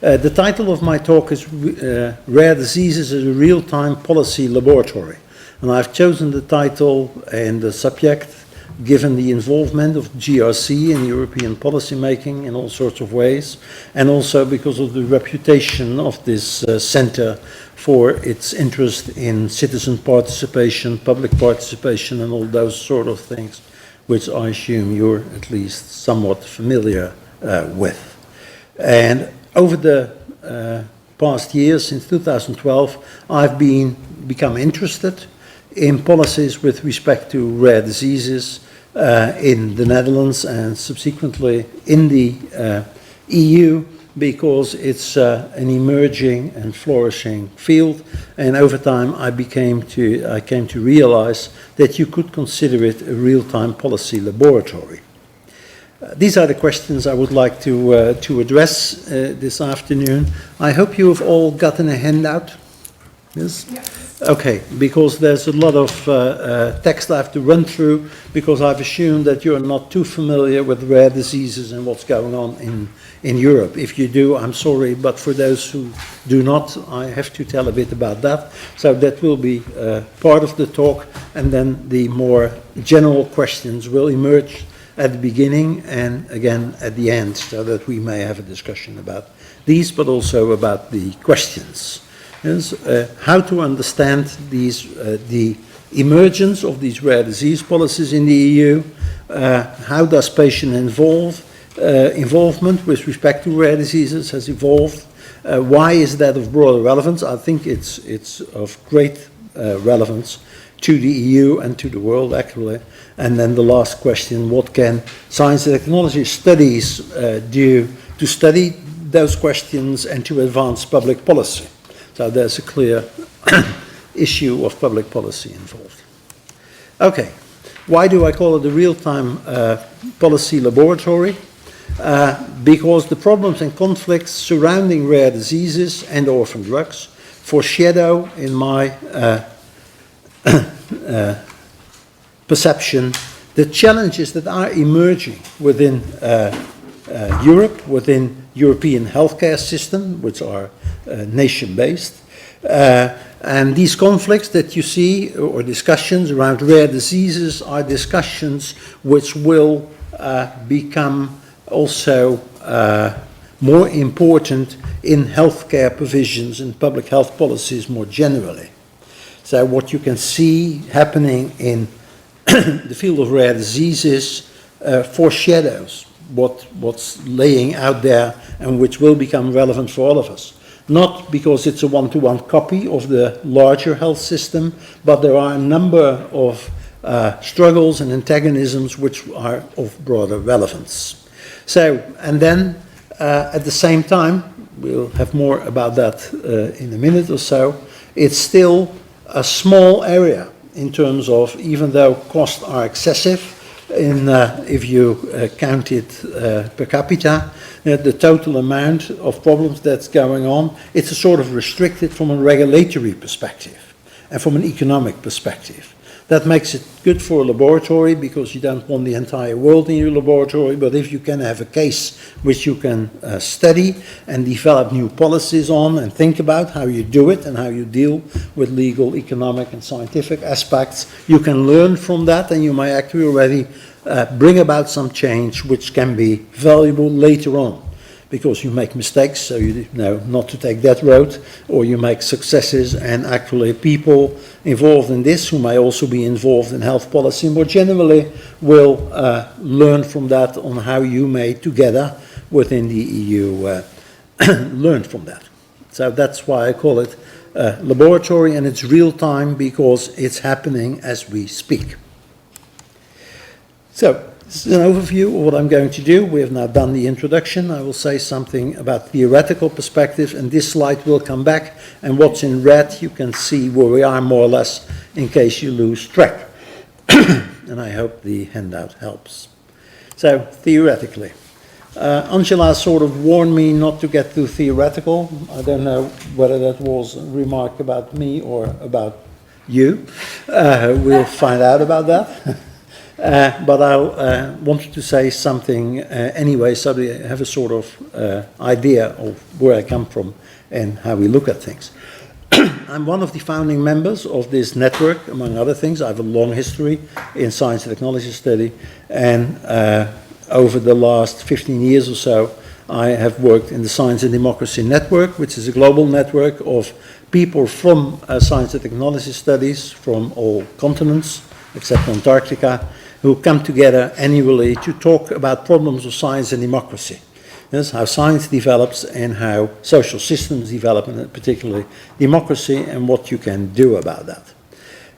The title of my talk is Rare Diseases as a Real-Time Policy Laboratory. And I've chosen the title and the subject given the involvement of GRC in European policy making in all sorts of ways, and also because of the reputation of this center for its interest in citizen participation, public participation, and all those sort of things, which I assume you're at least somewhat familiar with. And over the past years, since 2012, I've become interested in policies with respect to rare diseases in the Netherlands and subsequently in the EU, because it's an emerging and flourishing field, and over time I came to realize that you could consider it a real-time policy laboratory. These are the questions I would like to address this afternoon. I hope you have all gotten a handout. Yes? Yes. Okay, because there's a lot of text I have to run through, because I've assumed that you're not too familiar with rare diseases and what's going on in Europe. If you do, I'm sorry, but for those who do not, I have to tell a bit about that. So that will be part of the talk, and then the more general questions will emerge at the beginning and again at the end, so that we may have a discussion about these, but also about the questions. Is how to understand these, the emergence of these rare disease policies in the EU. How does patient involvement with respect to rare diseases has evolved? Why is that of broader relevance? I think it's of great relevance to the EU and to the world, actually. And then the last question: what can science and technology studies do to study those questions and to advance public policy? So there's a clear issue of public policy involved. Okay, why do I call it a real-time policy laboratory? Because the problems and conflicts surrounding rare diseases and orphan drugs foreshadow, in my perception, the challenges that are emerging within Europe, within European healthcare system, which are nation-based. And these conflicts that you see, or discussions around rare diseases, are discussions which will become also more important in healthcare provisions and public health policies more generally. So what you can see happening in the field of rare diseases foreshadows what's laying out there and which will become relevant for all of us. Not because it's a one-to-one copy of the larger health system, but there are a number of struggles and antagonisms which are of broader relevance. So, and then at the same time, we'll have more about that in a minute or so, it's still a small area in terms of, even though costs are excessive, if you count it per capita, the total amount of problems that's going on, it's a sort of restricted from a regulatory perspective and from an economic perspective. That makes it good for a laboratory, because you don't want the entire world in your laboratory, but if you can have a case which you can study and develop new policies on and think about how you do it and how you deal with legal, economic and scientific aspects, you can learn from that, and you may actually already bring about some change which can be valuable later on. Because you make mistakes, so you know not to take that road, or you make successes, and actually people involved in this, who may also be involved in health policy more generally, will learn from that on how you may together within the EU learn from that. So that's why I call it laboratory, and it's real time because it's happening as we speak. So, this is an overview of what I'm going to do. We have now done the introduction. I will say something about theoretical perspective, and this slide will come back, and what's in red you can see where we are more or less in case you lose track. And I hope the handout helps. So, theoretically. Angela sort of warned me not to get too theoretical. I don't know whether that was a remark about me or about you. We'll find out about that. But I wanted to say something anyway, so that you have a sort of idea of where I come from and how we look at things. I'm one of the founding members of this network, among other things. I have a long history in science and technology study, and over the last 15 years or so, I have worked in the Science and Democracy Network, which is a global network of people from science and technology studies from all continents, except Antarctica, who come together annually to talk about problems of science and democracy. That's how science develops and how social systems develop, and particularly democracy, and what you can do about that.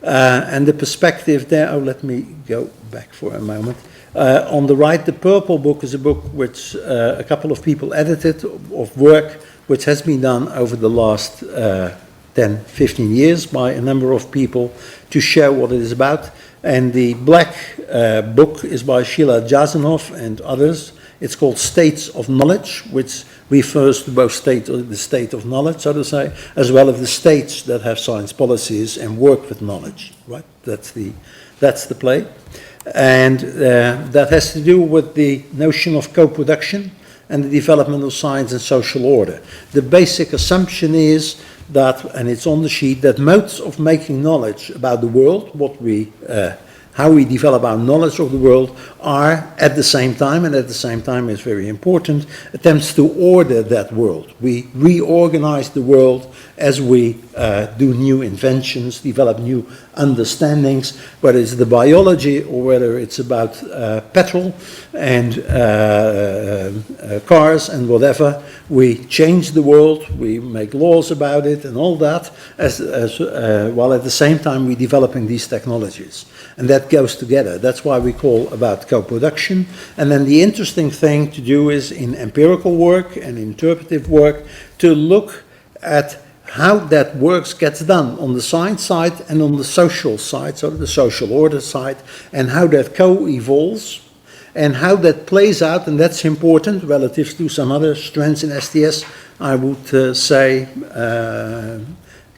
And the perspective there, let me go back for a moment. On the right, the purple book is a book which a couple of people edited, of work which has been done over the last 10, 15 years by a number of people to show what it is about. And the black book is by Sheila Jasanoff and others. It's called States of Knowledge, which refers to both the state of knowledge, so to say, as well as the states that have science policies and work with knowledge, right? That's the play. And that has to do with the notion of co-production and the development of science and social order. The basic assumption is that, and it's on the sheet, that modes of making knowledge about the world, how we develop our knowledge of the world, are at the same time, and at the same time is very important, attempts to order that world. We reorganize the world as we do new inventions, develop new understandings, whether it's the biology or whether it's about petrol and cars and whatever. We change the world, we make laws about it and all that, while at the same time we're developing these technologies. And that goes together. That's why we call about co-production. And then the interesting thing to do is in empirical work and interpretive work to look at how that work gets done on the science side and on the social side, so the social order side, and how that co-evolves and how that plays out, and that's important relative to some other strands in STS, I would say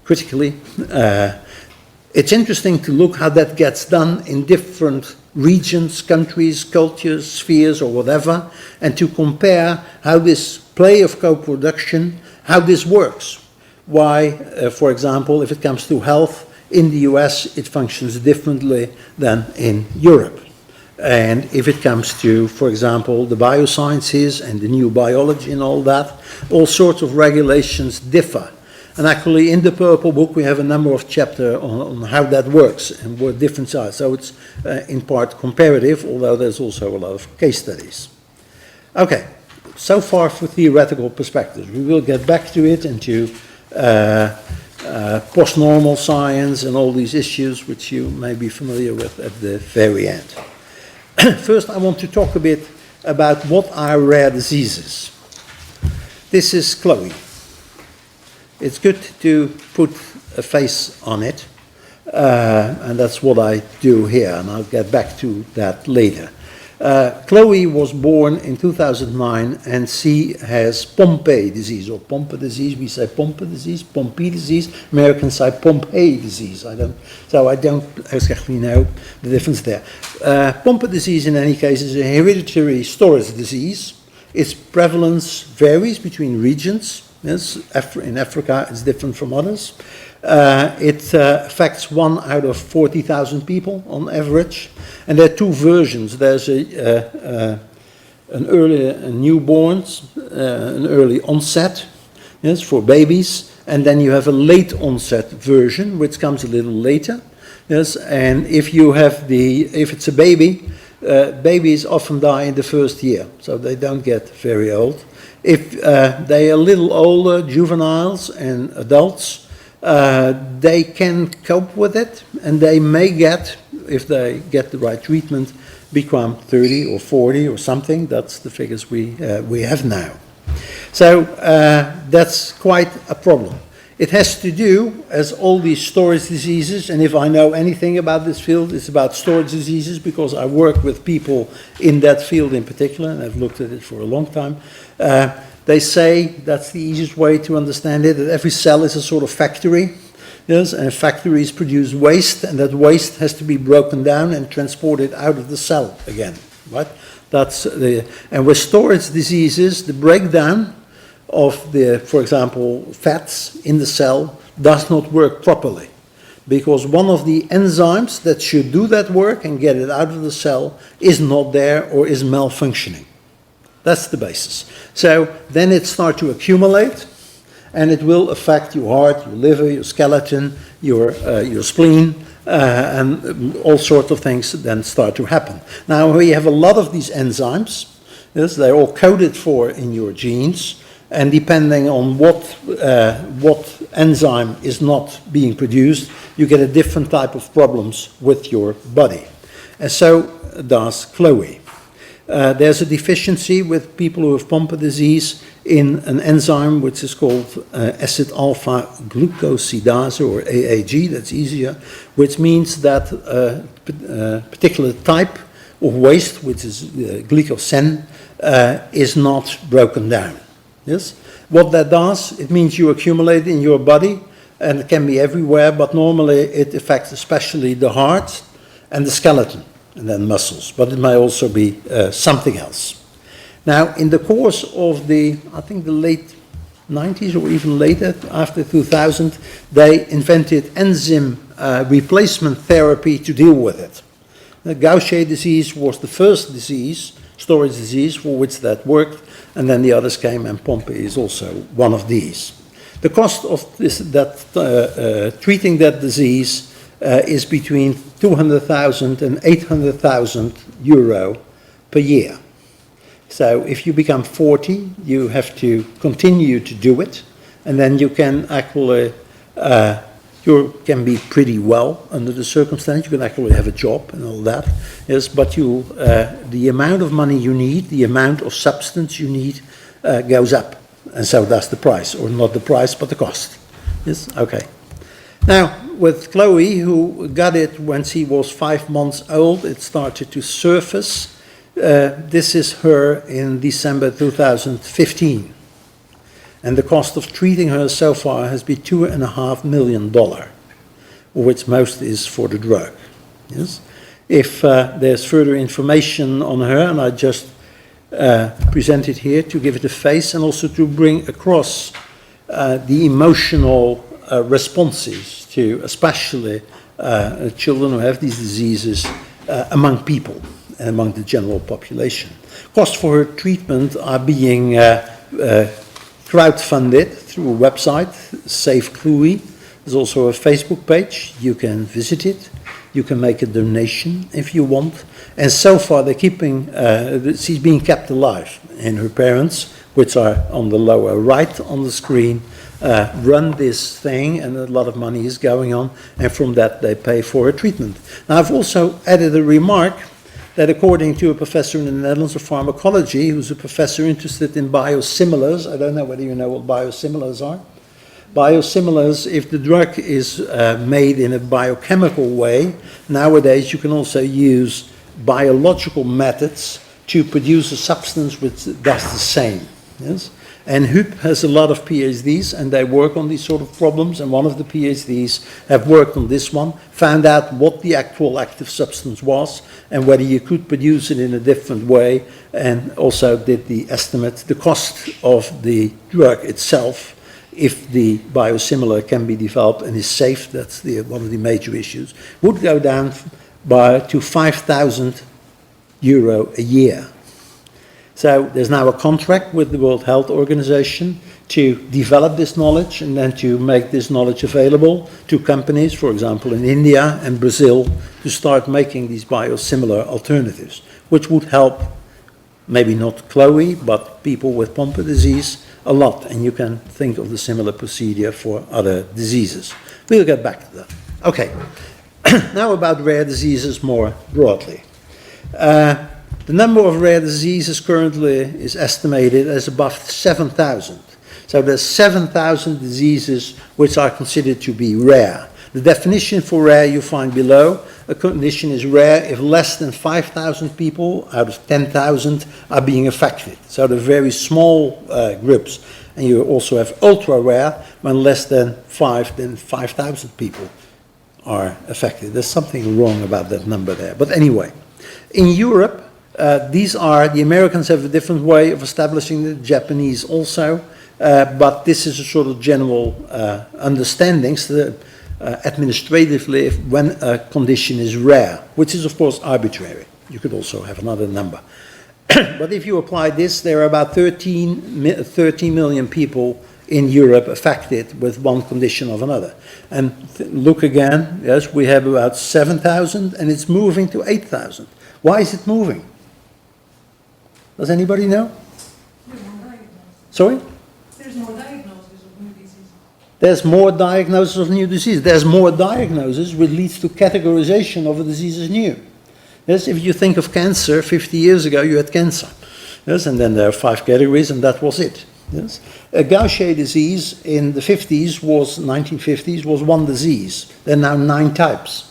critically. It's interesting to look how that gets done in different regions, countries, cultures, spheres, or whatever, and to compare how this play of co-production, how this works. Why, for example, if it comes to health, in the US it functions differently than in Europe. And if it comes to, for example, the biosciences and the new biology and all that, all sorts of regulations differ. And actually in the purple book we have a number of chapters on how that works and what different sides. So it's in part comparative, although there's also a lot of case studies. Okay, so far for theoretical perspectives. We will get back to it and to post-normal science and all these issues which you may be familiar with at the very end. First I want to talk a bit about what are rare diseases. This is Chloe. It's good to put a face on it, and that's what I do here, and I'll get back to that later. Chloe was born in 2009, and she has Pompe disease, or Pompe disease. We say Pompe disease, Pompe disease. Americans say Pompe disease. I don't exactly know the difference there. Pompe disease, in any case, is a hereditary storage disease. Its prevalence varies between regions. Yes, in Africa it's different from others. It affects 1 out of 40,000 people on average, and there are two versions. There's an early newborns, an early onset, yes, for babies, and then you have a late onset version, which comes a little later. Yes, and if it's a baby, babies often die in the first year, so they don't get very old. If they are a little older, juveniles and adults, they can cope with it, and they may get, if they get the right treatment, become 30 or 40 or something. That's the figures we have now. So that's quite a problem. It has to do, as all these storage diseases, and if I know anything about this field, it's about storage diseases because I work with people in that field in particular, and I've looked at it for a long time. They say, that's the easiest way to understand it, that every cell is a sort of factory. Yes, and factories produce waste, and that waste has to be broken down and transported out of the cell again, right? And with storage diseases, the breakdown of the, for example, fats in the cell does not work properly, because one of the enzymes that should do that work and get it out of the cell is not there or is malfunctioning. That's the basis. So then it starts to accumulate, and it will affect your heart, your liver, your skeleton, your spleen, and all sorts of things then start to happen. Now we have a lot of these enzymes. Yes, they're all coded for in your genes, and depending on what enzyme is not being produced, you get a different type of problems with your body. And so does Chloe. There's a deficiency with people who have Pompe disease in an enzyme which is called acid alpha glucosidase, or AAG, that's easier, which means that a particular type of waste, which is glycogen, is not broken down. Yes? What that does, it means you accumulate in your body, and it can be everywhere, but normally it affects especially the heart and the skeleton, and then muscles, but it may also be something else. Now, in the course of I think the late 90s or even later, after 2000, they invented enzyme replacement therapy to deal with it. Gaucher disease was the first disease, storage disease, for which that worked, and then the others came, and Pompe is also one of these. The cost of treating that disease is between 200,000 and 800,000 euro per year. So if you become 40, you have to continue to do it, and then you can actually, you can be pretty well under the circumstance. You can actually have a job and all that. Yes, but the amount of money you need, the amount of substance you need, goes up, and so does the price, or not the price, but the cost. Yes, okay. Now, with Chloe, who got it when she was 5 months old, it started to surface. This is her in December 2015. And the cost of treating her so far has been $2.5 million, which most is for the drug. Yes? If there's further information on her, and I just present it here to give it a face and also to bring across the emotional responses to especially children who have these diseases among people and among the general population. Costs for her treatment are being crowdfunded through a website, Save Chloe. There's also a Facebook page. You can visit it. You can make a donation if you want. And so far they're keeping, she's being kept alive. And her parents, which are on the lower right on the screen, run this thing, and a lot of money is going on, and from that they pay for her treatment. Now I've also added a remark that according to a professor in the Netherlands of pharmacology, who's a professor interested in biosimilars, I don't know whether you know what biosimilars are. Biosimilars, if the drug is made in a biochemical way, nowadays you can also use biological methods to produce a substance which does the same. Yes? And Huub has a lot of PhDs, and they work on these sort of problems, and one of the PhDs have worked on this one, found out what the actual active substance was, and whether you could produce it in a different way, and also did the estimate, the cost of the drug itself, if the biosimilar can be developed and is safe, that's one of the major issues, would go down to 5,000 euro a year. So there's now a contract with the World Health Organization to develop this knowledge and then to make this knowledge available to companies, for example, in India and Brazil, to start making these biosimilar alternatives, which would help, maybe not Chloe, but people with Pompe disease a lot. And you can think of the similar procedure for other diseases. We'll get back to that. Okay, now about rare diseases more broadly. The number of rare diseases currently is estimated as above 7,000. So there's 7,000 diseases which are considered to be rare. The definition for rare you find below. A condition is rare if less than 5,000 people out of 10,000 are being affected. So they're very small groups. And you also have ultra rare, when less than 5,000 people are affected. There's something wrong about that number there. But anyway, in Europe, the Americans have a different way of establishing the Japanese also, but this is a sort of general understanding. So administratively, when a condition is rare, which is of course arbitrary, you could also have another number. But if you apply this, there are about 30 million people in Europe affected with one condition or another. And look again, yes, we have about 7,000 and it's moving to 8,000. Why is it moving? Does anybody know? There's more diagnosis. Sorry? There's more diagnosis of new diseases. There's more diagnosis of new disease. There's more diagnosis, which leads to categorization of a disease as new. Yes, if you think of cancer, 50 years ago you had cancer. Yes, and then there are 5 categories and that was it. Yes. A Gaucher disease in the 1950s was one disease. There are now 9 types.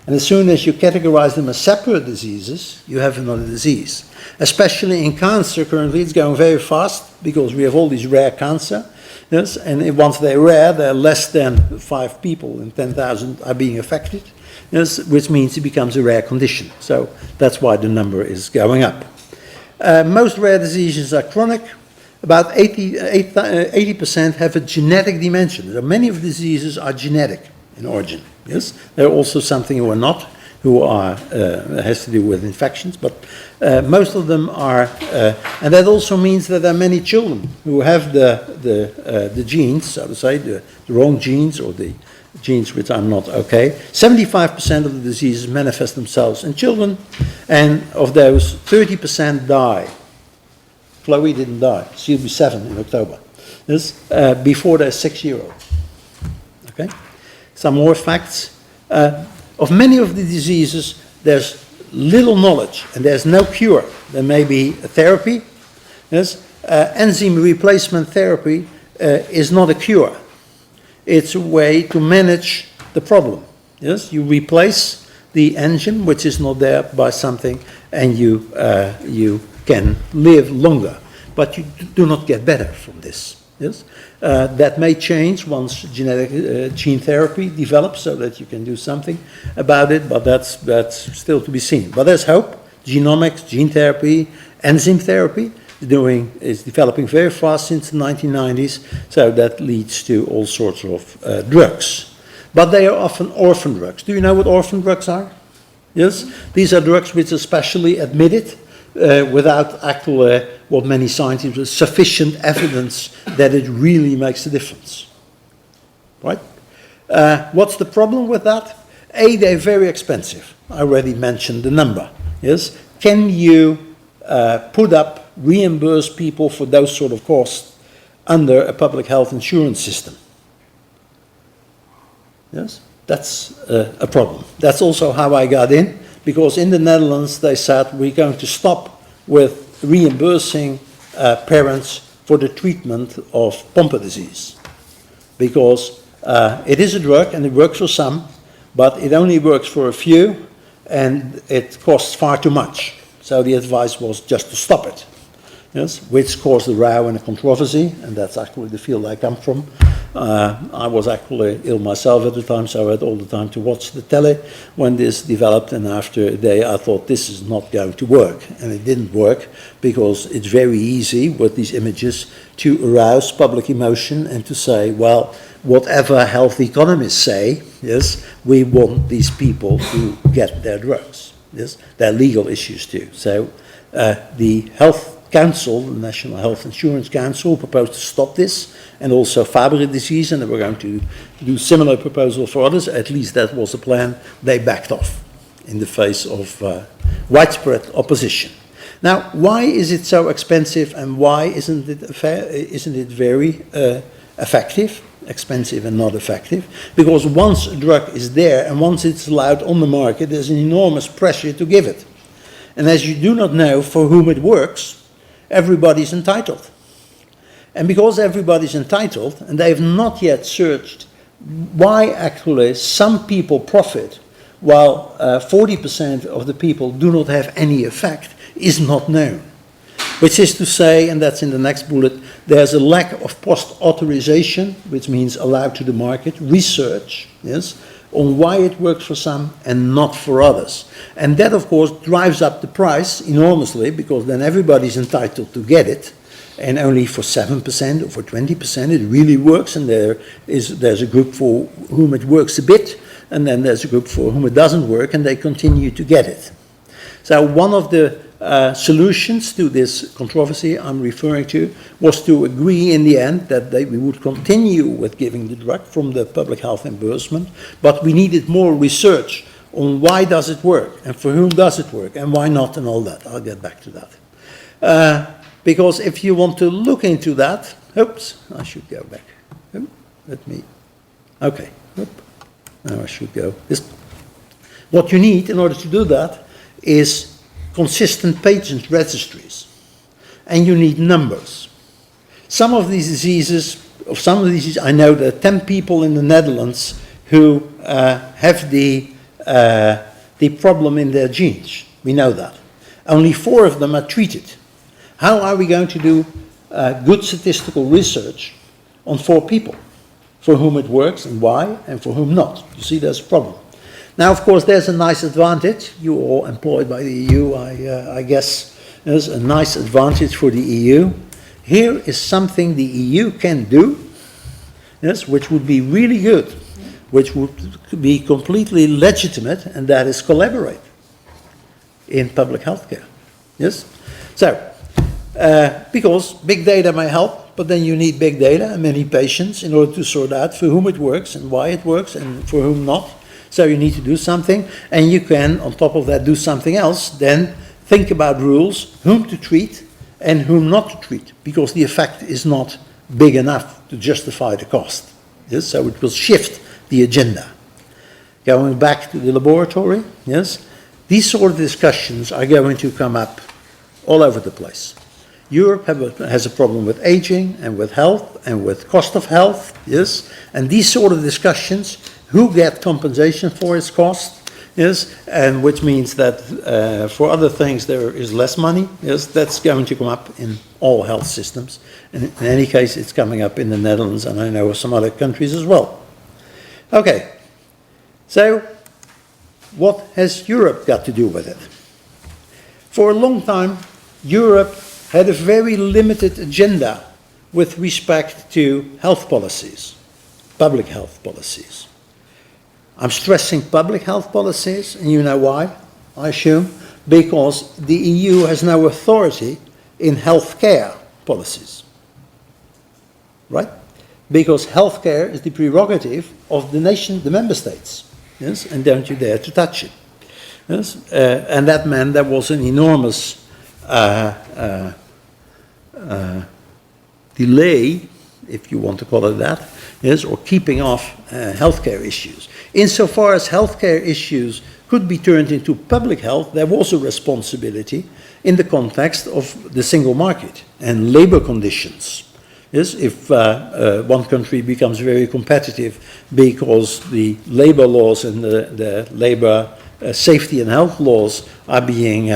And as soon as you categorize them as separate diseases, you have another disease. Especially in cancer, currently it's going very fast because we have all these rare cancer. Yes, and once they're rare, there are less than 5 people in 10,000 are being affected. Yes, which means it becomes a rare condition. So that's why the number is going up. Most rare diseases are chronic. About 80% have a genetic dimension. So many of the diseases are genetic in origin. Yes, there are also something who are not, who are has to do with infections, but most of them are, and that also means that there are many children who have the genes, so to say, the wrong genes or the genes which are not okay. 75% of the diseases manifest themselves in children, and of those, 30% die. Chloe didn't die. She'll be 7 in October. This before they're 6-year-old. Okay. Some more facts. Of many of the diseases, there's little knowledge and there's no cure. There may be a therapy. Yes. Enzyme replacement therapy is not a cure. It's a way to manage the problem. Yes, you replace the enzyme, which is not there, by something, and you can live longer, but you do not get better from this. Yes, that may change once genetic gene therapy develops, so that you can do something about it. But that's still to be seen. But there's hope. Genomics, gene therapy, enzyme therapy is developing very fast since the 1990s. So that leads to all sorts of drugs. But they are often orphan drugs. Do you know what orphan drugs are? Yes, these are drugs which are specially admitted without actual, what many scientists have sufficient evidence that it really makes a difference. Right? What's the problem with that? A, they're very expensive. I already mentioned the number. Yes, can you reimburse people for those sort of costs under a public health insurance system? Yes, that's a problem. That's also how I got in, because in the Netherlands they said we're going to stop with reimbursing parents for the treatment of Pompe disease, because it is a drug and it works for some, but it only works for a few and it costs far too much. So the advice was just to stop it. Yes, which caused a row and a controversy, and that's actually the field I come from. I was actually ill myself at the time, so I had all the time to watch the telly when this developed, and after a day I thought this is not going to work. And it didn't work, because it's very easy with these images to arouse public emotion and to say, well, whatever health economists say, yes, we want these people to get their drugs. Yes, there are legal issues too. So the Health Council, the National Health Insurance Council, proposed to stop this, and also Fabry disease, and they were going to do similar proposal for others. At least that was the plan. They backed off in the face of widespread opposition. Now, why is it so expensive, and why isn't it very effective? Expensive and not effective, because once a drug is there and once it's allowed on the market, there's an enormous pressure to give it. And as you do not know for whom it works, everybody's entitled. And because everybody's entitled, and they have not yet searched why actually some people profit while 40% of the people do not have any effect, is not known. which is to say, and that's in the next bullet, there's a lack of post-authorization, which means allowed to the market, research, yes, on why it works for some and not for others. And that, of course, drives up the price enormously, because then everybody's entitled to get it, and only for 7% or for 20% it really works, and there's a group for whom it works a bit, and then there's a group for whom it doesn't work, and they continue to get it. So one of the solutions to this controversy I'm referring to was to agree in the end that we would continue with giving the drug from the public health reimbursement, but we needed more research on why does it work, and for whom does it work, and why not, and all that. I'll get back to that. Because if you want to look into that, oops, I should go back. Okay, now I should go. What you need in order to do that is consistent patent registries, and you need numbers. Some of these diseases, I know there are 10 people in the Netherlands who have the problem in their genes. We know that. Only 4 of them are treated. How are we going to do good statistical research on 4 people, for whom it works and why, and for whom not? You see, there's a problem. Now, of course, there's a nice advantage. You're all employed by the EU, I guess. There's a nice advantage for the EU. Here is something the EU can do, yes, which would be really good, which would be completely legitimate, and that is collaborate in public health care. Yes? So, because big data may help, but then you need big data and many patients in order to sort out for whom it works and why it works and for whom not. So you need to do something, and you can, on top of that, do something else. Then think about rules, whom to treat and whom not to treat, because the effect is not big enough to justify the cost. Yes? So it will shift the agenda. Going back to the laboratory, yes, these sort of discussions are going to come up all over the place. Europe has a problem with aging and with health and with cost of health, yes, and these sort of discussions, who get compensation for its cost, yes, and which means that for other things there is less money, yes, that's going to come up in all health systems. And in any case, it's coming up in the Netherlands, and I know some other countries as well. Okay, so what has Europe got to do with it? For a long time, Europe had a very limited agenda with respect to health policies, public health policies. I'm stressing public health policies, and you know why, I assume, because the EU has no authority in healthcare policies, right? Because healthcare is the prerogative of the nation, the member states, yes, and don't you dare to touch it. Yes? And that meant there was an enormous delay, if you want to call it that, yes, or keeping off healthcare issues. Insofar as healthcare issues could be turned into public health, there was a responsibility in the context of the single market and labor conditions. Yes, if one country becomes very competitive because the labor laws and the labor safety and health laws are being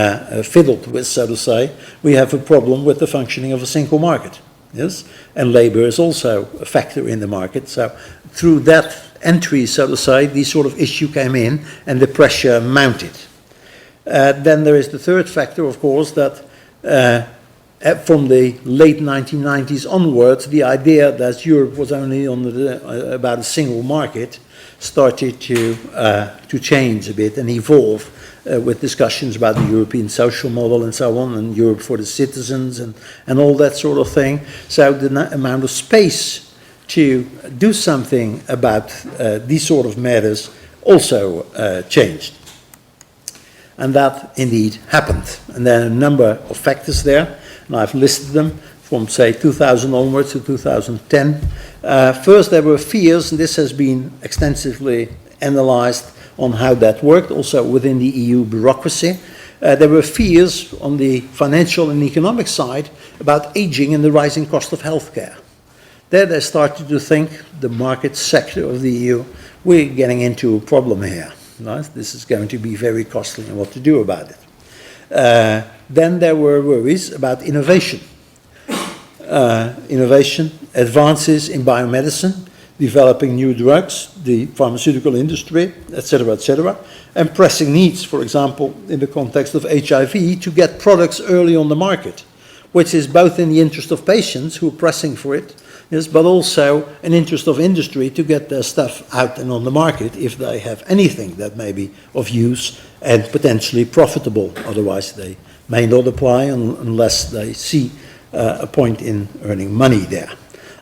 fiddled with, so to say, we have a problem with the functioning of a single market. Yes, and labor is also a factor in the market. So through that entry, so to say, this sort of issue came in and the pressure mounted. Then there is the third factor, of course, that from the late 1990s onwards, the idea that Europe was only on about a single market started to change a bit and evolve with discussions about the European social model and so on, and Europe for the citizens and all that sort of thing. So the amount of space to do something about these sort of matters also changed. And that indeed happened. And there are a number of factors there, and I've listed them from, say, 2000 onwards to 2010. First, there were fears, and this has been extensively analyzed on how that worked, also within the EU bureaucracy. There were fears on the financial and economic side about aging and the rising cost of healthcare. There they started to think, the market sector of the EU, we're getting into a problem here. Right? This is going to be very costly, and what to do about it. Then there were worries about innovation. Innovation, advances in biomedicine, developing new drugs, the pharmaceutical industry, etc., and pressing needs, for example, in the context of HIV, to get products early on the market, which is both in the interest of patients who are pressing for it, yes, but also an interest of industry to get their stuff out and on the market if they have anything that may be of use and potentially profitable. Otherwise, they may not apply unless they see a point in earning money there.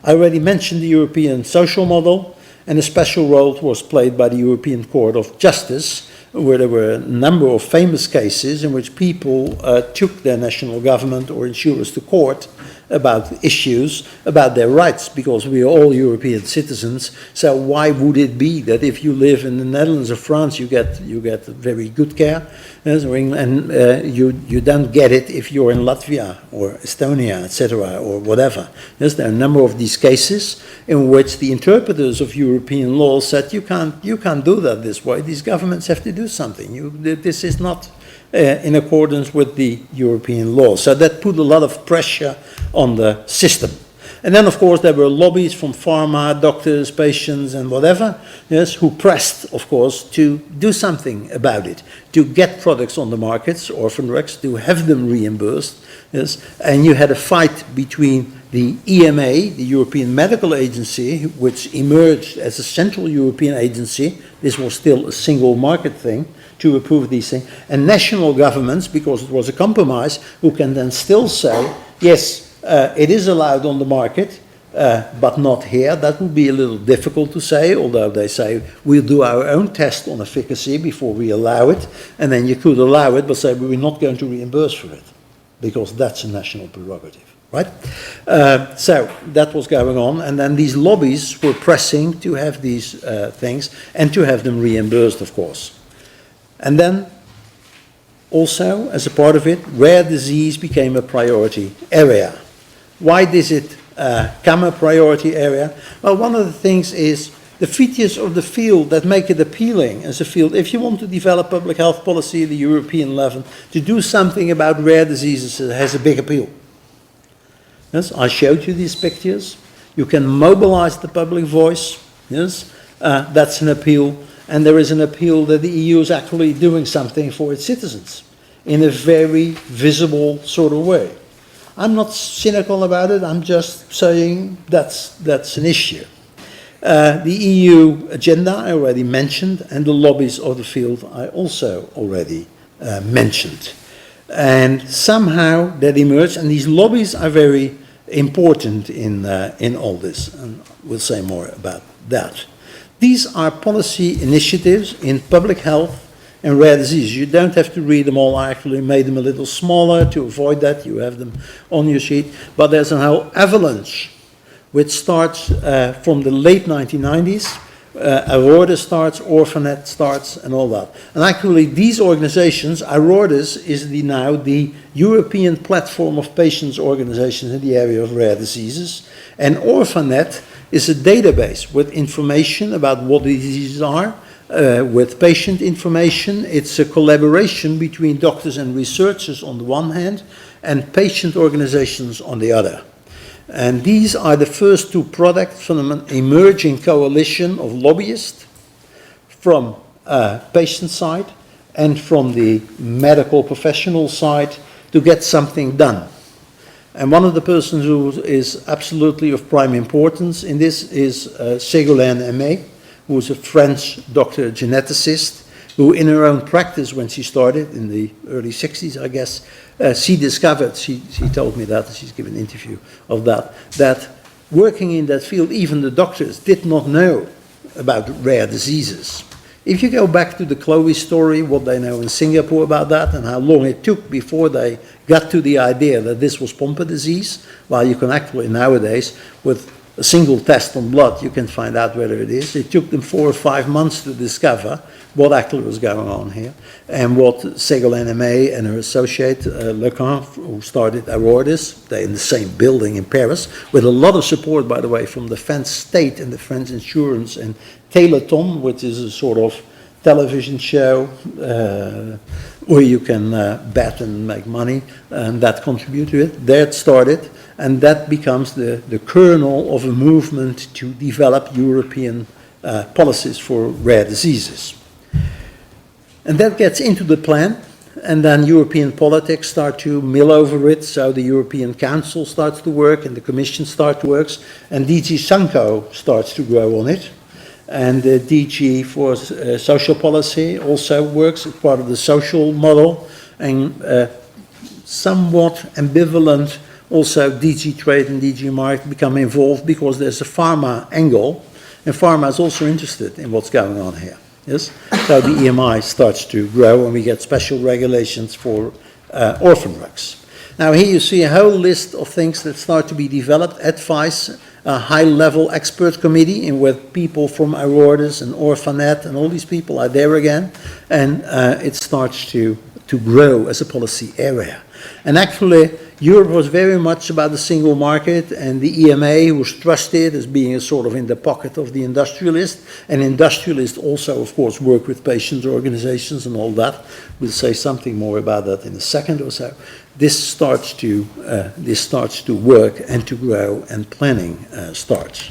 I already mentioned the European social model, and a special role was played by the European Court of Justice, where there were a number of famous cases in which people took their national government or insurers to court about issues, about their rights, because we are all European citizens. So why would it be that if you live in the Netherlands or France, you get very good care, yes, and you don't get it if you're in Latvia or Estonia, etc., or whatever. Yes, there are a number of these cases in which the interpreters of European law said you can't do that this way. These governments have to do something. This is not in accordance with the European law. So that put a lot of pressure on the system. And then, of course, there were lobbies from pharma, doctors, patients, and whatever, yes, who pressed, of course, to do something about it, to get products on the markets, orphan drugs, to have them reimbursed, yes. And you had a fight between the EMA, the European Medical Agency, which emerged as a central European agency. This was still a single market thing, to approve these things, and national governments, because it was a compromise, who can then still say, yes, it is allowed on the market, but not here. That would be a little difficult to say, although they say we'll do our own test on efficacy before we allow it, and then you could allow it, but say we're not going to reimburse for it, because that's a national prerogative, right? So that was going on, and then these lobbies were pressing to have these things, and to have them reimbursed, of course. And then, also, as a part of it, rare disease became a priority area. Why does it become a priority area? Well, one of the things is the features of the field that make it appealing as a field. If you want to develop public health policy at the European level, to do something about rare diseases has a big appeal. Yes, I showed you these pictures. You can mobilize the public voice. Yes, that's an appeal. And there is an appeal that the EU is actually doing something for its citizens in a very visible sort of way. I'm not cynical about it, I'm just saying that's an issue. The EU agenda I already mentioned, and the lobbies of the field I also already mentioned. And somehow that emerged, and these lobbies are very important in all this, and we'll say more about that. These are policy initiatives in public health and rare disease. You don't have to read them all. I actually made them a little smaller to avoid that. You have them on your sheet. But there's a whole avalanche which starts from the late 1990s. Aurora starts, Orphanet starts, and all that. And actually, these organizations, Aurora's is now the European platform of patients' organizations in the area of rare diseases. And Orphanet is a database with information about what the diseases are, with patient information. It's a collaboration between doctors and researchers on the one hand, and patient organizations on the other. And these are the first two products from an emerging coalition of lobbyists from patient side and from the medical professional side to get something done. And one of the persons who is absolutely of prime importance in this is Ségolène Aimé, who is a French doctor geneticist, who in her own practice when she started in the early 60s, I guess, she discovered, she told me that, she's given an interview of that working in that field, even the doctors did not know about rare diseases. If you go back to the Chloe story, what they know in Singapore about that, and how long it took before they got to the idea that this was Pompe disease, while you can actually nowadays, with a single test on blood, you can find out whether it is. It took them 4 or 5 months to discover what actually was going on here, and what Ségolène Aimé and her associate, Lecan, who started Aurora's, they're in the same building in Paris, with a lot of support, by the way, from the French state and the French insurance, and Téléthon, which is a sort of television show, or you can bet and make money, and that contribute to it. That started, and that becomes the kernel of a movement to develop European policies for rare diseases. And that gets into the plan, and then European politics start to mill over it, so the European Council starts to work, and the Commission starts to work, and DG Sanco starts to grow on it. And the DG for social policy also works as part of the social model, and somewhat ambivalent also DG Trade and DG Market become involved because there's a pharma angle, and pharma is also interested in what's going on here. Yes, so the EMI starts to grow, and we get special regulations for orphan drugs. Now here you see a whole list of things that start to be developed. Advice, a high-level expert committee in with people from Aurortis and Orphanet, and all these people are there again, and it starts to grow as a policy area. And actually, Europe was very much about the single market, and the EMA was trusted as being a sort of in the pocket of the industrialist, and industrialists also, of course, work with patients' organizations and all that. We'll say something more about that in a second or so. This starts to work and to grow, and planning starts.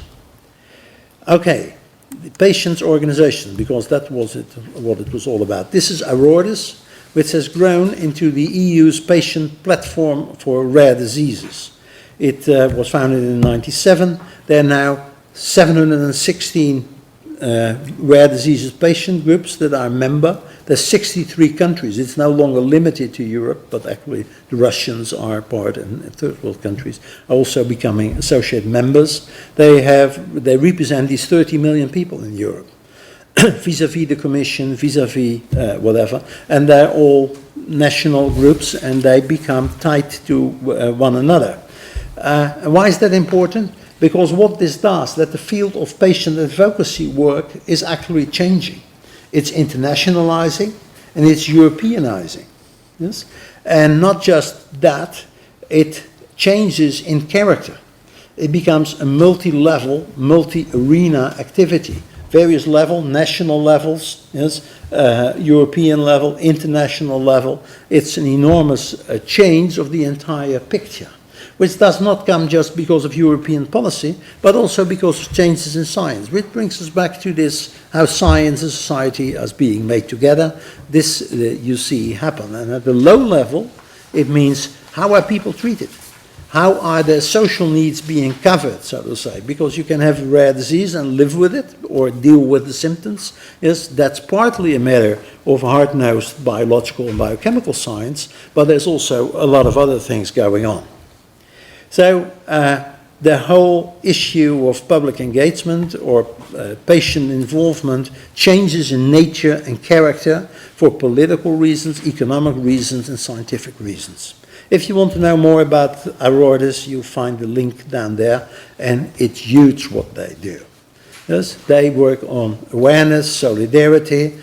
Okay, the patients' organization, because that was what it was all about. This is Aurortis, which has grown into the EU's patient platform for rare diseases. It was founded in 1997. There are now 716 rare diseases patient groups that are member. There's 63 countries. It's no longer limited to Europe, but actually the Russians are part, and third world countries are also becoming associate members. They represent these 30 million people in Europe. Vis-à-vis the Commission, vis-à-vis whatever, and they're all national groups, and they become tied to one another. And why is that important? Because what this does, that the field of patient advocacy work is actually changing. It's internationalizing, and it's Europeanizing. Yes? And not just that, it changes in character. It becomes a multi-level, multi-arena activity. Various levels, national levels, yes, European level, international level. It's an enormous change of the entire picture, which does not come just because of European policy, but also because of changes in science, which brings us back to this, how science and society is being made together. This you see happen. And at the low level, it means how are people treated? How are their social needs being covered, so to say? Because you can have a rare disease and live with it or deal with the symptoms. Yes, that's partly a matter of hard-nosed biological and biochemical science, but there's also a lot of other things going on. So the whole issue of public engagement or patient involvement changes in nature and character for political reasons, economic reasons, and scientific reasons. If you want to know more about Aurortis, you'll find the link down there, and it's huge what they do. Yes, they work on awareness, solidarity,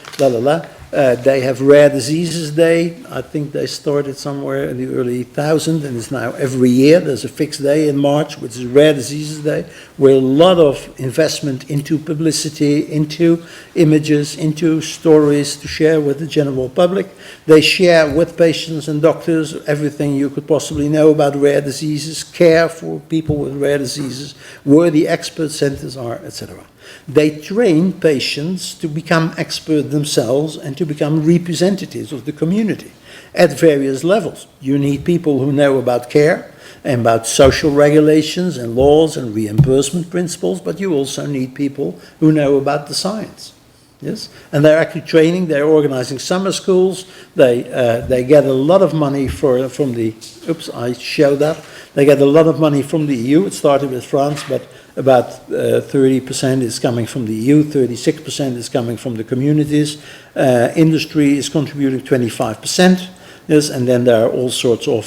They have Rare Diseases Day. I think they started somewhere in the early 2000s, and it's now every year. There's a fixed day in March, which is Rare Diseases Day, where a lot of investment into publicity, into images, into stories to share with the general public. They share with patients and doctors everything you could possibly know about rare diseases, care for people with rare diseases, where the expert centers are, etc. They train patients to become experts themselves and to become representatives of the community at various levels. You need people who know about care and about social regulations and laws and reimbursement principles, but you also need people who know about the science. Yes, and they're actually training. They're organizing summer schools. They get a lot of money from the. Oops, I showed that. They get a lot of money from the EU. It started with France, but about 30% is coming from the EU. 36% is coming from the communities. Industry is contributing 25%. Yes, and then there are all sorts of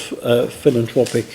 philanthropic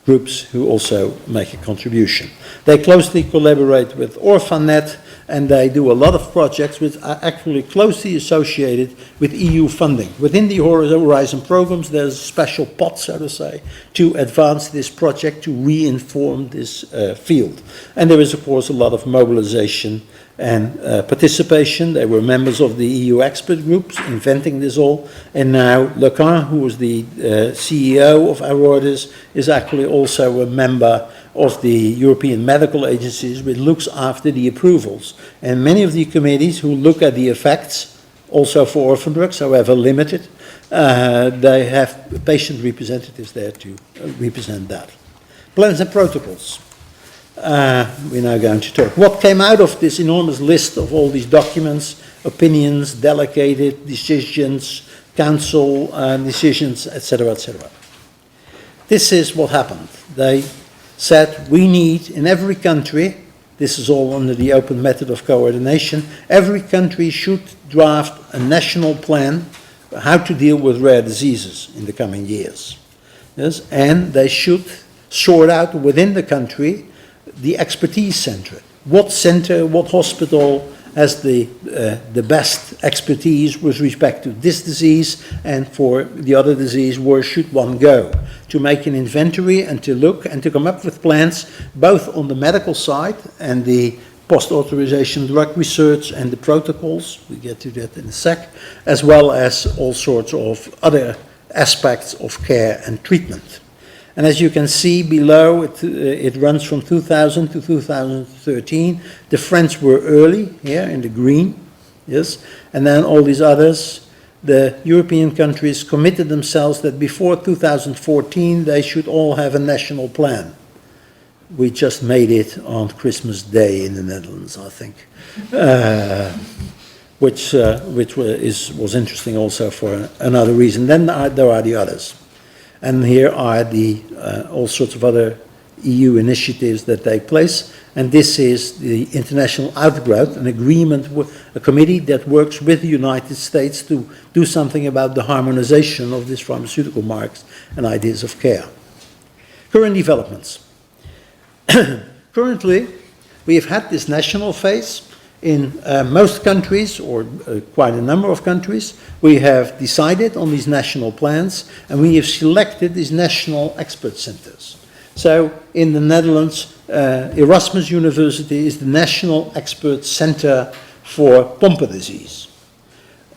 groups who also make a contribution. They closely collaborate with Orphanet, and they do a lot of projects which are actually closely associated with EU funding. Within the Horizon programs, there's a special pot, so to say, to advance this project, to re-inform this field. And there is, of course, a lot of mobilization and participation. They were members of the EU expert groups inventing this all. And now Lecan, who was the CEO of Aroidis, is actually also a member of the European medical agencies, which looks after the approvals. And many of the committees who look at the effects, also for orphan drugs, however limited, they have patient representatives there to represent that. Plans and protocols. We're now going to talk. What came out of this enormous list of all these documents, opinions, delegated decisions, council decisions, etc., etc. This is what happened. They said we need in every country, this is all under the open method of coordination, every country should draft a national plan for how to deal with rare diseases in the coming years. Yes? And they should sort out within the country the expertise center. What center, what hospital has the best expertise with respect to this disease, and for the other disease, where should one go? To make an inventory and to look and to come up with plans, both on the medical side and the post-authorization drug research and the protocols, we get to that in a sec, as well as all sorts of other aspects of care and treatment. And as you can see below, it runs from 2000 to 2013. The French were early, here in the green, yes, and then all these others. The European countries committed themselves that before 2014 they should all have a national plan. We just made it on Christmas Day in the Netherlands, I think, which was interesting also for another reason. Then there are the others. And here are the all sorts of other EU initiatives that take place. And this is the international outgrowth, an agreement with a committee that works with the United States to do something about the harmonization of these pharmaceutical marks and ideas of care. Current developments. Currently, we have had this national phase. In most countries, or quite a number of countries, we have decided on these national plans, and we have selected these national expert centers. So in the Netherlands, Erasmus University is the national expert center for Pompe disease.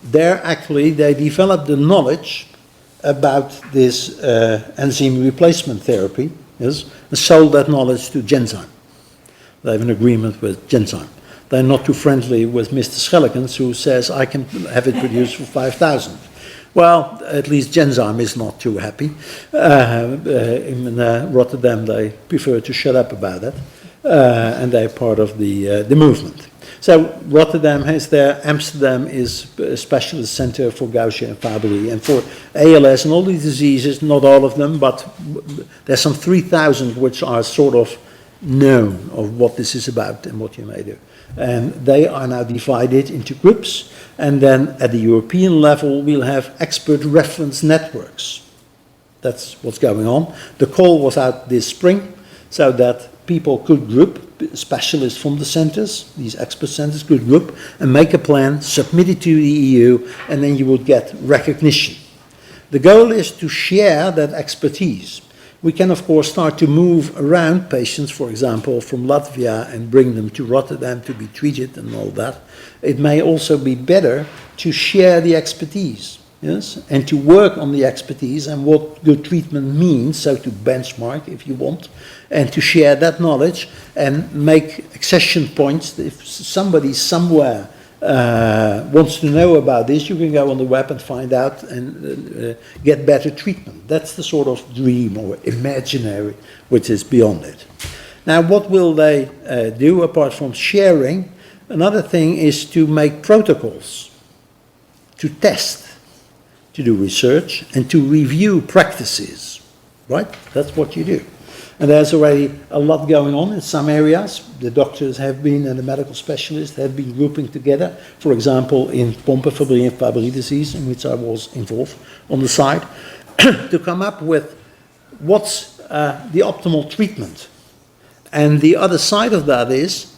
There actually they developed the knowledge about this enzyme replacement therapy, yes, and sold that knowledge to Genzyme. They have an agreement with Genzyme. They're not too friendly with Mr. Schellekens, who says, I can have it produced for 5,000. Well, at least Genzyme is not too happy. In Rotterdam, they prefer to shut up about it, and they're part of the movement. So Rotterdam has there, Amsterdam is a specialist center for Gaucher and Fabry, and for ALS and all these diseases, not all of them, but there's some 3,000 which are sort of known of what this is about and what you may do. And they are now divided into groups, and then at the European level we'll have expert reference networks. That's what's going on. The call was out this spring so that people could group, specialists from the centers, these expert centers could group and make a plan, submit it to the EU, and then you would get recognition. The goal is to share that expertise. We can, of course, start to move around patients, for example, from Latvia and bring them to Rotterdam to be treated and all that. It may also be better to share the expertise, yes, and to work on the expertise and what good treatment means, so to benchmark, if you want, and to share that knowledge and make accession points. If somebody somewhere wants to know about this, you can go on the web and find out and get better treatment. That's the sort of dream or imaginary which is beyond it. Now, what will they do apart from sharing? Another thing is to make protocols, to test, to do research, and to review practices, right? That's what you do. And there's already a lot going on in some areas. The doctors have been, and the medical specialists have been grouping together. For example, in Pompe, Fabry and Fabry disease, in which I was involved on the side, to come up with what's the optimal treatment. And the other side of that is,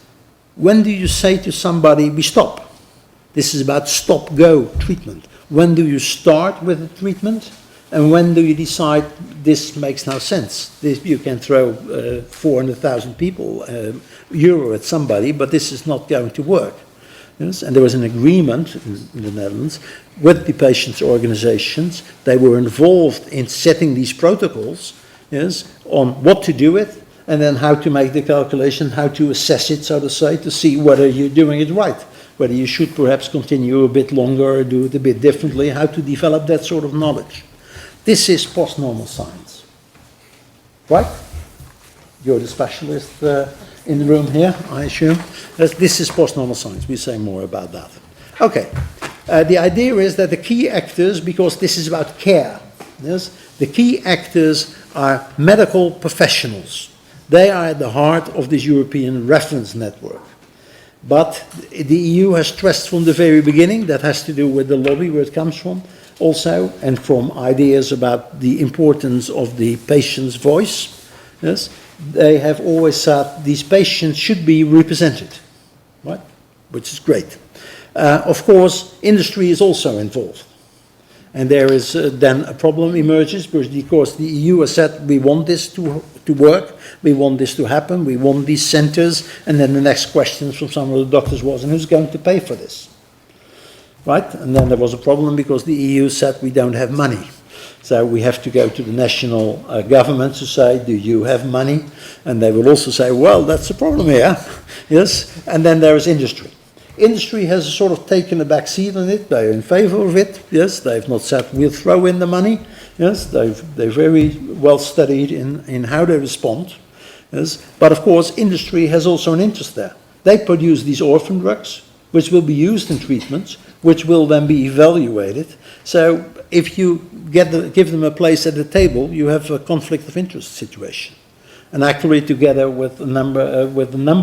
when do you say to somebody, we stop? This is about stop-go treatment. When do you start with the treatment? And when do you decide this makes no sense? You can throw 400,000 euro at somebody, but this is not going to work. Yes? And there was an agreement in the Netherlands with the patients' organizations. They were involved in setting these protocols, yes, on what to do with, and then how to make the calculation, how to assess it, so to say, to see whether you're doing it right, whether you should perhaps continue a bit longer or do it a bit differently, how to develop that sort of knowledge. This is post-normal science, right? You're the specialist in the room here, I assume. This is post-normal science. We'll say more about that. Okay. The idea is that the key actors, because this is about care, yes, the key actors are medical professionals. They are at the heart of this European reference network. But the EU has stressed from the very beginning, that has to do with the lobby where it comes from also, and from ideas about the importance of the patient's voice. Yes, they have always said these patients should be represented, right? Which is great. Of course, industry is also involved. And there is then a problem emerges because the EU has said we want this to work, we want this to happen, we want these centers, and then the next question from some of the doctors was, and who's going to pay for this? Right? And then there was a problem because the EU said we don't have money. So we have to go to the national government to say, do you have money? And they will also say, well, that's the problem here. Yes. And then there is industry. Industry has sort of taken a back seat on it. They're in favor of it. Yes. They've not said, we'll throw in the money. Yes. They're very well studied in how they respond. Yes. But of course, industry has also an interest there. They produce these orphan drugs, which will be used in treatments, which will then be evaluated. So if you give them a place at the table, you have a conflict of interest situation. And actually, together with a number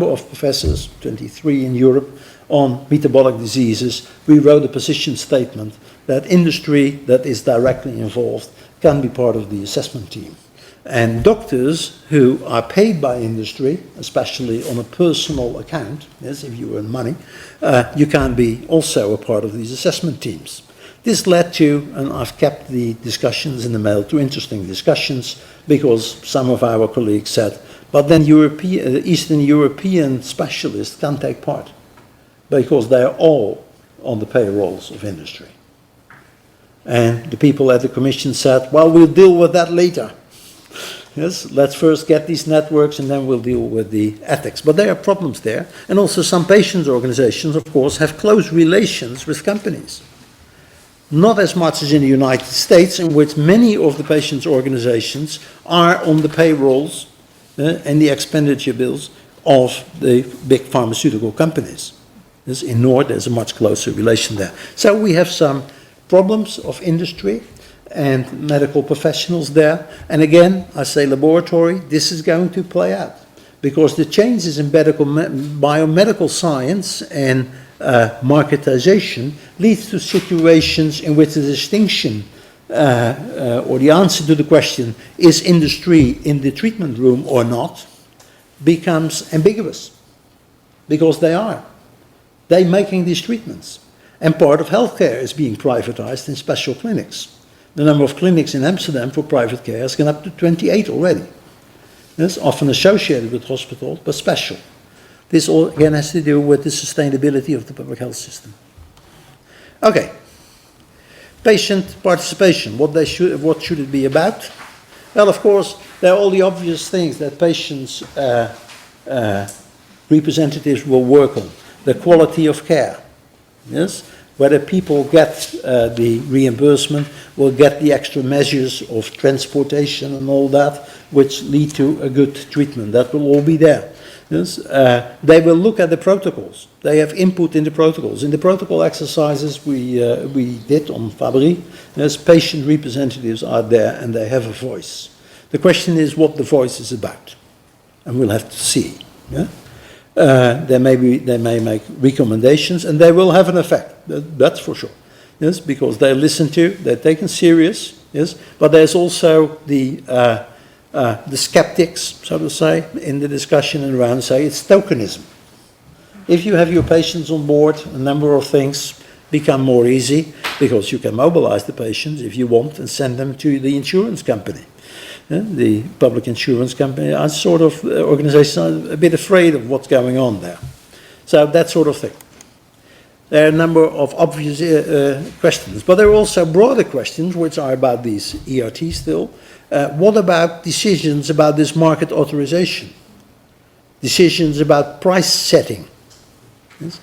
of professors, 23 in Europe, on metabolic diseases, we wrote a position statement that industry that is directly involved can be part of the assessment team. And doctors who are paid by industry, especially on a personal account, yes, if you earn money, you can be also a part of these assessment teams. This led to, and I've kept the discussions in the mail, to interesting discussions, because some of our colleagues said, but then Eastern European specialists can take part, because they are all on the payrolls of industry. And the people at the Commission said, well, we'll deal with that later. Yes, let's first get these networks and then we'll deal with the ethics. But there are problems there. And also some patients' organizations, of course, have close relations with companies. Not as much as in the United States, in which many of the patients' organizations are on the payrolls and the expenditure bills of the big pharmaceutical companies. Yes, in North, there's a much closer relation there. So we have some problems of industry and medical professionals there. And again, I say laboratory, this is going to play out. Because the changes in biomedical science and marketization leads to situations in which the distinction or the answer to the question, is industry in the treatment room or not, becomes ambiguous. Because they are. They're making these treatments. And part of healthcare is being privatized in special clinics. The number of clinics in Amsterdam for private care has gone up to 28 already. It's often associated with hospitals, but special. This all again has to do with the sustainability of the public health system. Okay. Patient participation, what should it be about? Well, of course, there are all the obvious things that patients' representatives will work on. The quality of care, yes? Whether people get the reimbursement, will get the extra measures of transportation and all that, which lead to a good treatment. That will all be there. Yes? They will look at the protocols. They have input in the protocols. In the protocol exercises we did on Fabry, yes, patient representatives are there and they have a voice. The question is what the voice is about. And we'll have to see. Yeah? They may make recommendations and they will have an effect. That's for sure. Yes, because they're listened to, they're taken serious. Yes, but there's also the skeptics, so to say, in the discussion and around say it's tokenism. If you have your patients on board, a number of things become more easy. because you can mobilize the patients if you want and send them to the insurance company. The public insurance company are sort of organizations are a bit afraid of what's going on there. So that sort of thing. There are a number of obvious questions, but there are also broader questions which are about these ERT still. What about decisions about this market authorization? Decisions about price setting? Yes?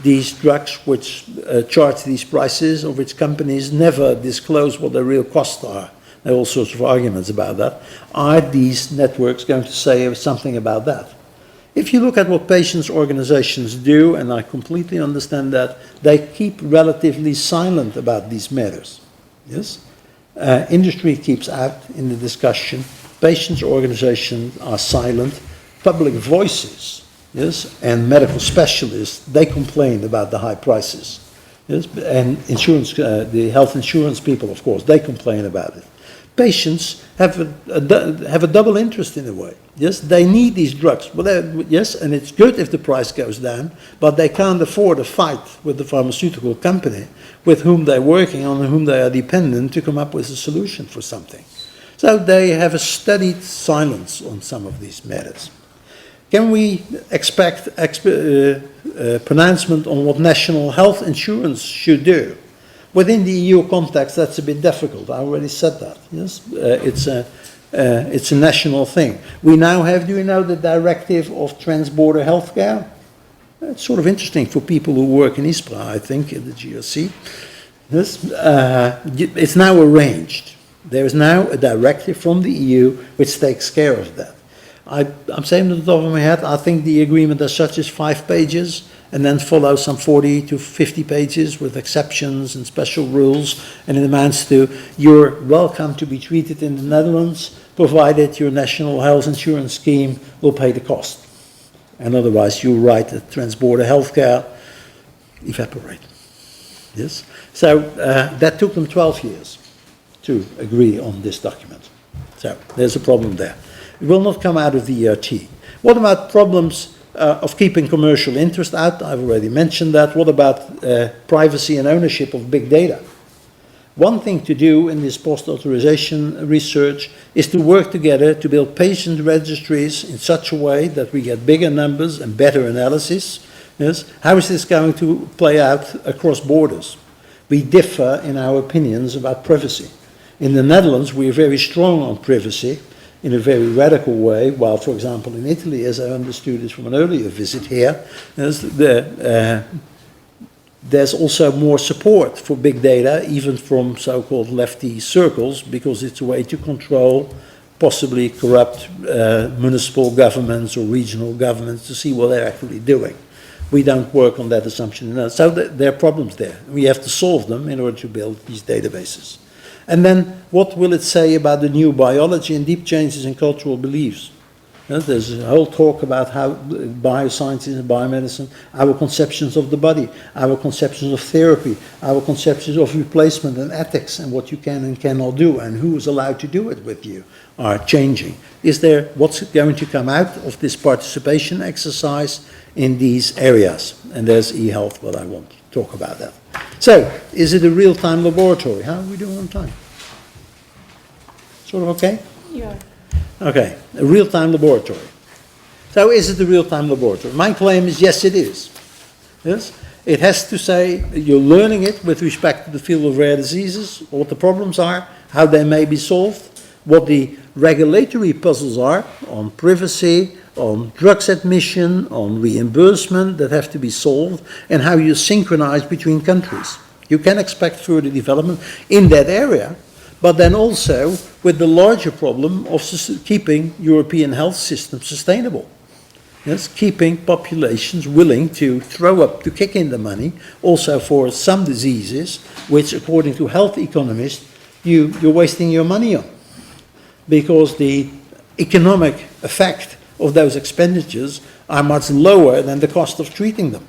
These drugs which charge these prices, of which companies never disclose what their real costs are. There are all sorts of arguments about that. Are these networks going to say something about that? If you look at what patients' organizations do, and I completely understand that, they keep relatively silent about these matters. Yes? Industry keeps out in the discussion. Patients' organizations are silent. Public voices, yes, and medical specialists, they complain about the high prices. Yes? And insurance, the health insurance people, of course, they complain about it. Patients have a double interest in a way. Yes, they need these drugs. Well, yes, and it's good if the price goes down, but they can't afford a fight with the pharmaceutical company with whom they're working on and whom they are dependent to come up with a solution for something. So they have a studied silence on some of these matters. Can we expect pronouncement on what national health insurance should do? Within the EU context, that's a bit difficult. I already said that. Yes, it's a national thing. We now have, do you know, the directive of transborder healthcare? It's sort of interesting for people who work in ISPRA, I think, in the GRC. Yes, it's now arranged. There is now a directive from the EU which takes care of that. I'm saying at the top of my head, I think the agreement as such is 5 pages, and then follows some 40 to 50 pages with exceptions and special rules, and it amounts to you're welcome to be treated in the Netherlands, provided your national health insurance scheme will pay the cost. And otherwise you right that transborder healthcare evaporate. Yes? So that took them 12 years to agree on this document. So there's a problem there. It will not come out of the ERT. What about problems of keeping commercial interest out? I've already mentioned that. What about privacy and ownership of big data? One thing to do in this post-authorization research is to work together to build patient registries in such a way that we get bigger numbers and better analysis. Yes? How is this going to play out across borders? We differ in our opinions about privacy. In the Netherlands, we are very strong on privacy in a very radical way, while, for example, in Italy, as I understood it from an earlier visit here, there's also more support for big data, even from so-called lefty circles, because it's a way to control possibly corrupt municipal governments or regional governments to see what they're actually doing. We don't work on that assumption. So there are problems there. We have to solve them in order to build these databases. And then what will it say about the new biology and deep changes in cultural beliefs? There's a whole talk about how biosciences and biomedicine, our conceptions of the body, our conceptions of therapy, our conceptions of replacement and ethics and what you can and cannot do and who is allowed to do it with you are changing. Is there what's going to come out of this participation exercise in these areas? And there's e-health, but I won't talk about that. So, is it a real-time laboratory? How are we doing on time? Sort of okay? Yeah. Okay, a real-time laboratory. So is it a real-time laboratory? My claim is yes, it is. Yes? It has to say you're learning it with respect to the field of rare diseases, what the problems are, how they may be solved, what the regulatory puzzles are on privacy, on drugs admission, on reimbursement that have to be solved, and how you synchronize between countries. You can expect further development in that area, but then also with the larger problem of keeping European health systems sustainable. Yes, keeping populations willing to throw up, to kick in the money, also for some diseases, which according to health economists, you're wasting your money on. Because the economic effect of those expenditures are much lower than the cost of treating them.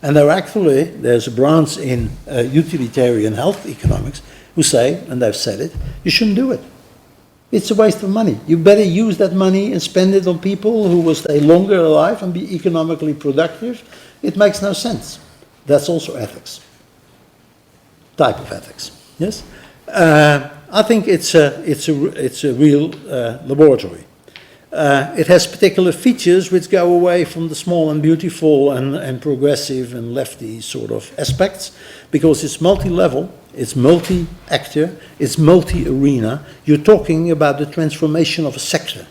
And there's a branch in utilitarian health economics who say, and they've said it, you shouldn't do it. It's a waste of money. You better use that money and spend it on people who will stay longer alive and be economically productive. It makes no sense. That's also ethics. type of ethics. Yes, I think it's a real laboratory. It has particular features which go away from the small and beautiful and progressive and lefty sort of aspects, because it's multi-level, it's multi-actor, it's multi-arena. You're talking about the transformation of a sector.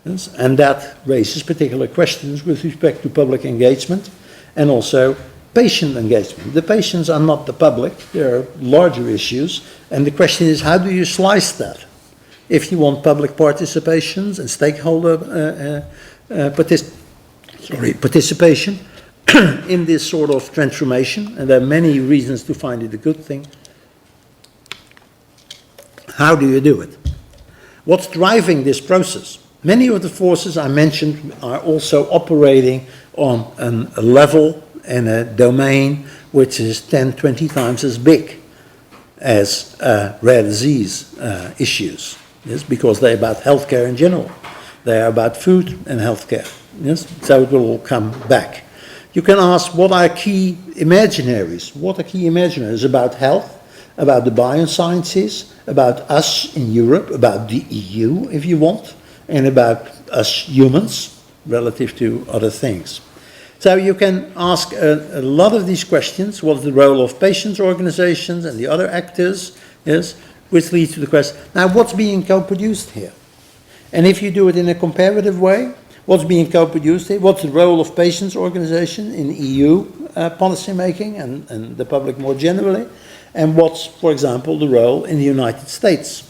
Yes? And that raises particular questions with respect to public engagement and also patient engagement. The patients are not the public, there are larger issues, and the question is, how do you slice that? If you want public participations and stakeholder participation in this sort of transformation, and there are many reasons to find it a good thing, how do you do it? What's driving this process? Many of the forces I mentioned are also operating on a level and a domain which is 10, 20 times as big as rare disease issues. Yes, because they're about healthcare in general. They are about food and healthcare. Yes, so it will all come back. You can ask, what are key imaginaries? What are key imaginaries about health, about the biosciences, about us in Europe, about the EU, if you want, and about us humans relative to other things. So you can ask a lot of these questions. What is the role of patients' organizations and the other actors? Yes, which leads to the question, now what's being co-produced here? And if you do it in a comparative way, what's being co-produced here? What's the role of patients' organization in EU policy making and the public more generally? And what's, for example, the role in the United States?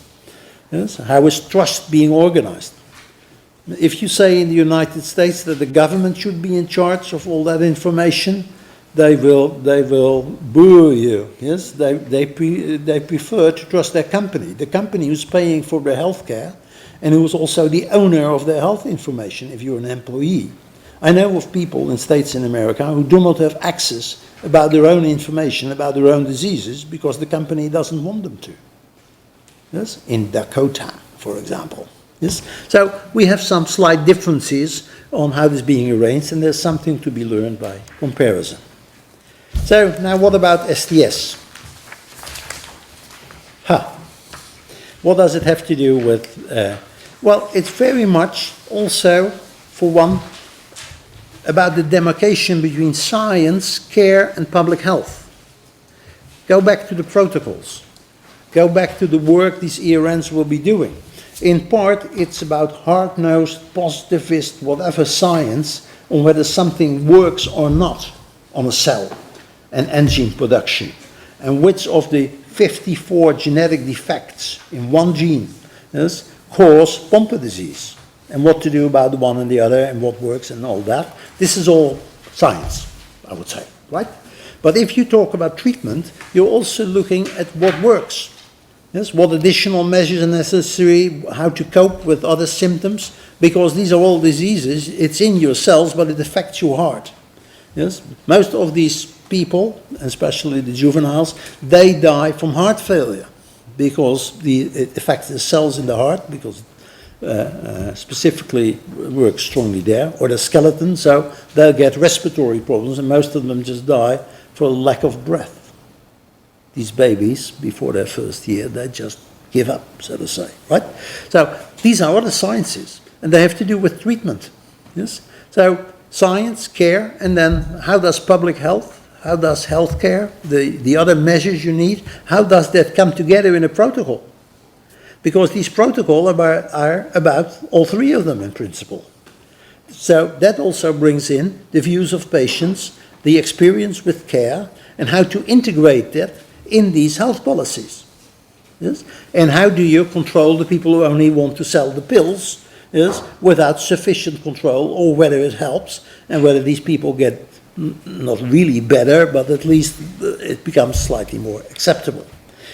Yes? How is trust being organized? If you say in the United States that the government should be in charge of all that information, they will boo you. Yes, they prefer to trust their company, the company who's paying for their health care, and who is also the owner of their health information. If you're an employee, I know of people in states in America who do not have access about their own information about their own diseases because the company doesn't want them to. Yes, in Dakota, for example. Yes, so we have some slight differences on how this is being arranged, and there's something to be learned by comparison. So now what about STS? What does it have to do with, well, it's very much also, for one, about the demarcation between science, care, and public health. Go back to the protocols. Go back to the work these ERNs will be doing. In part, it's about hard-nosed, positivist, whatever science on whether something works or not on a cell and enzyme production, and which of the 54 genetic defects in one gene cause Pompe disease, and what to do about the one and the other, and what works and all that. This is all science, I would say, right? But if you talk about treatment, you're also looking at what works. Yes, what additional measures are necessary, how to cope with other symptoms, because these are all diseases, it's in your cells, but it affects your heart. Yes, most of these people, especially the juveniles, they die from heart failure, because it affects the cells in the heart, because specifically works strongly there, or the skeleton, so they'll get respiratory problems, and most of them just die for lack of breath. These babies, before their first year, they just give up, so to say, right? So these are other sciences, and they have to do with treatment, yes? So science, care, and then how does public health, how does healthcare, the other measures you need, how does that come together in a protocol? Because these protocols are about all three of them in principle. So that also brings in the views of patients, the experience with care, and how to integrate that in these health policies. Yes? And how do you control the people who only want to sell the pills, yes, without sufficient control, or whether it helps, and whether these people get not really better, but at least it becomes slightly more acceptable.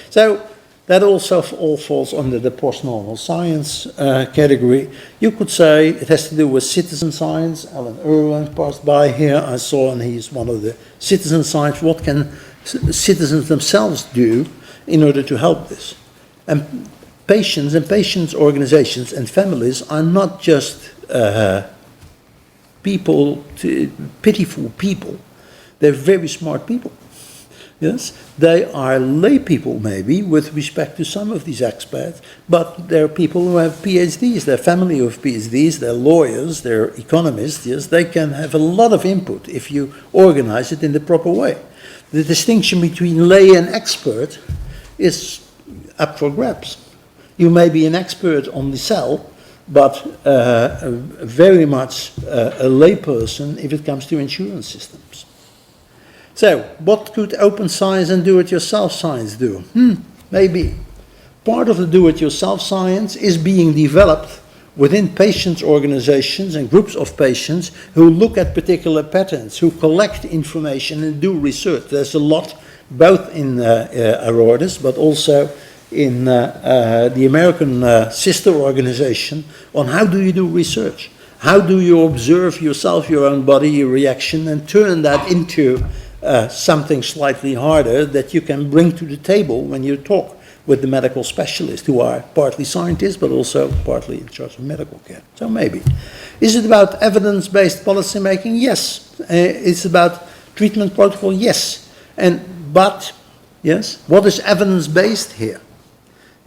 So that also all falls under the post-normal science category. You could say it has to do with citizen science. Alan Irwin passed by here, I saw, and he's one of the citizen science. What can citizens themselves do in order to help this? And patients organizations and families are not just pitiful people. They're very smart people. Yes, they are lay people maybe with respect to some of these experts, but they're people who have PhDs, they're family of PhDs, they're lawyers, they're economists, yes, they can have a lot of input if you organize it in the proper way. The distinction between lay and expert is up for grabs. You may be an expert on the cell, but very much a lay person if it comes to insurance systems. So, what could open science and do-it-yourself science do? Maybe. Part of the do-it-yourself science is being developed within patients' organizations and groups of patients who look at particular patterns, who collect information and do research. There's a lot, both in Aurortis, but also in the American sister organization, on how do you do research? How do you observe yourself, your own body, your reaction, and turn that into something slightly harder that you can bring to the table when you talk with the medical specialists who are partly scientists but also partly in charge of medical care. So maybe. Is it about evidence-based policy making? Yes. It's about treatment protocol? Yes. But, yes, what is evidence-based here?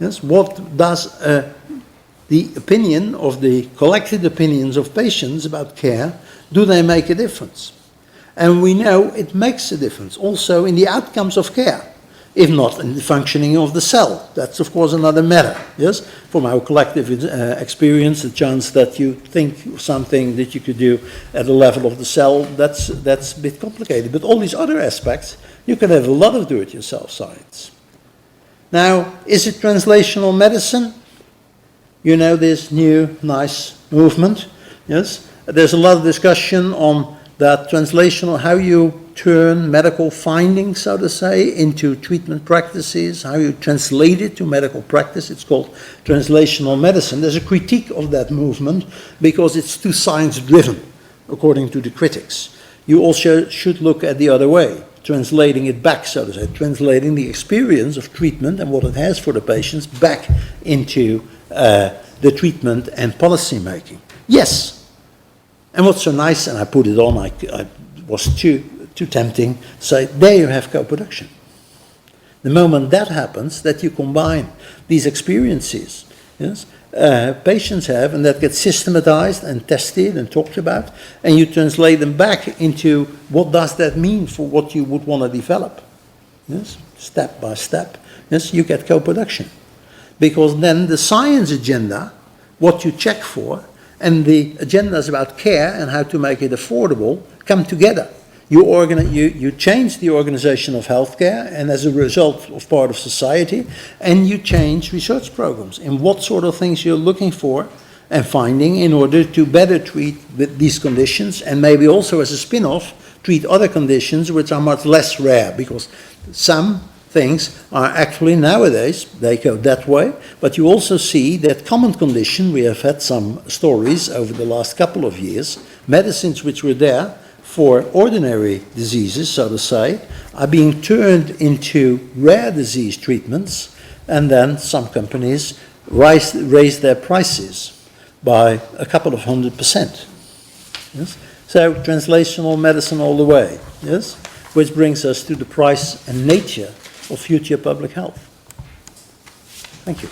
Yes, what does the opinion of the collected opinions of patients about care, do they make a difference? And we know it makes a difference also in the outcomes of care, if not in the functioning of the cell. That's of course another matter, yes? From our collective experience, the chance that you think of something that you could do at the level of the cell, that's a bit complicated. But all these other aspects, you can have a lot of do-it-yourself science. Now, is it translational medicine? You know this new, nice movement, yes? There's a lot of discussion on that translational, how you turn medical findings, so to say, into treatment practices, how you translate it to medical practice. It's called translational medicine. There's a critique of that movement because it's too science-driven, according to the critics. You also should look at the other way, translating it back, so to say, translating the experience of treatment and what it has for the patients back into the treatment and policy making. Yes. And what's so nice, and I put it on, I was too tempting, say, there you have co-production. The moment that happens, that you combine these experiences, yes, patients have, and that gets systematized and tested and talked about, and you translate them back into what does that mean for what you would want to develop, yes, step by step, yes, you get co-production. Because then the science agenda, what you check for, and the agendas about care and how to make it affordable come together. You change the organization of healthcare, and as a result of part of society, and you change research programs in what sort of things you're looking for and finding in order to better treat these conditions, and maybe also as a spin-off, treat other conditions which are much less rare, because some things are actually nowadays, they go that way, but you also see that common condition, we have had some stories over the last couple of years, medicines which were there for ordinary diseases, so to say, are being turned into rare disease treatments, and then some companies raise their prices by a couple of 100%. Yes? So translational medicine all the way, yes? Which brings us to the price and nature of future public health. Thank you.